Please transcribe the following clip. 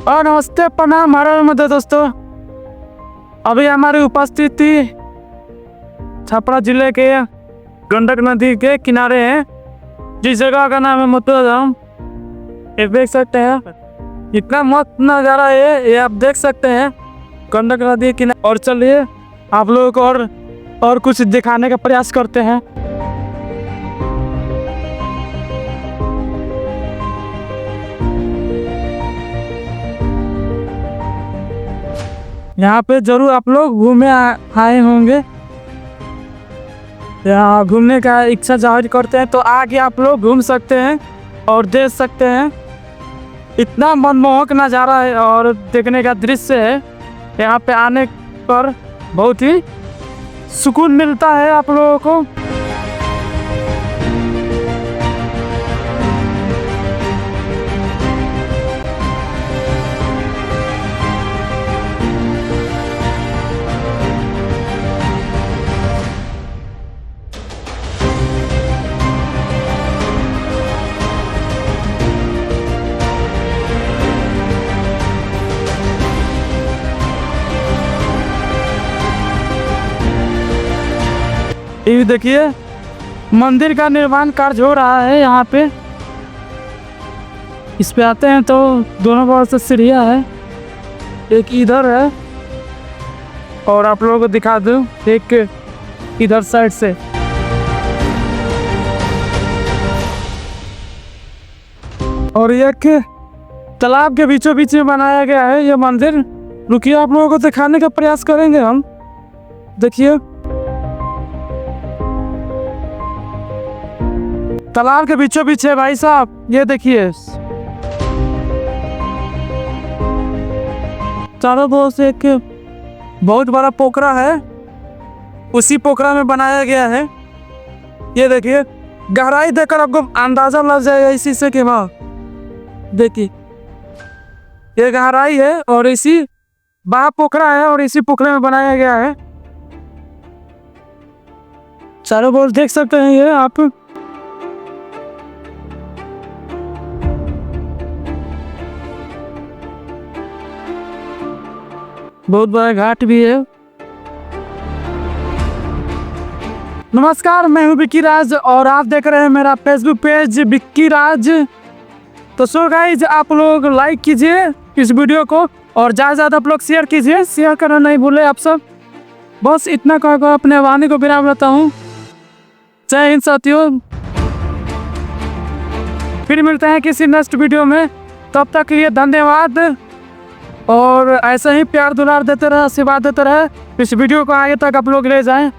और नमस्ते प्रणाम हमारे मध्य दोस्तों। अभी हमारी उपस्थिति छपरा जिले के गंडक नदी के किनारे है, जिस जगह का नाम है मथुरा धाम। ये देख सकते हैं इतना मस्त नज़ारा है, ये आप देख सकते हैं गंडक नदी किनारे। और चलिए आप लोगों को और कुछ दिखाने का प्रयास करते हैं। यहाँ पे जरूर आप लोग घूमे आए होंगे। यहाँ घूमने का इच्छा जाहिर करते हैं तो आगे आप लोग घूम सकते हैं और देख सकते हैं। इतना मनमोहक नज़ारा है और देखने का दृश्य है। यहाँ पे आने पर बहुत ही सुकून मिलता है आप लोगों को। ये देखिए मंदिर का निर्माण कार्य हो रहा है यहाँ पे। इस पे आते हैं तो दोनों बगल से सीढ़ियाँ है, एक इधर है और आप लोगों को दिखा दूँ एक इधर साइड से। और एक तालाब के बीचों बीच में बनाया गया है ये मंदिर। रुकिए आप लोगों को दिखाने का प्रयास करेंगे हम। देखिए तालाब के बीचों बीच है भाई साहब, ये देखिए चारों ओर से एक बहुत बड़ा पोखरा है, उसी पोखरा में बनाया गया है। ये देखिए गहराई देखकर आपको अंदाजा लग जाएगा इसी से कि वाह, देखिए ये गहराई है और इसी बड़ा पोखरा है और इसी पोखरे में बनाया गया है। चारों ओर देख सकते हैं ये आप। बहुत बड़ा घाट भी है। नमस्कार, मैं हूं विक्की राज और आप देख रहे हैं मेरा फेसबुक पेज विक्की राज। तो सो गाइज आप लोग लाइक कीजिए इस वीडियो को और ज़्यादा से ज़्यादा आप लोग शेयर कीजिए, शेयर करना नहीं भूले आप सब। बस इतना कहकर अपने वाणी को विराम लेता हूँ। जय हिंद साथियों, फिर मिलते हैं किसी नेक्स्ट वीडियो में। तब तक के लिए धन्यवाद और ऐसा ही प्यार दुलार देते रहे, आशीर्वाद देते रहे। इस वीडियो को आगे तक आप लोग ले जाएं।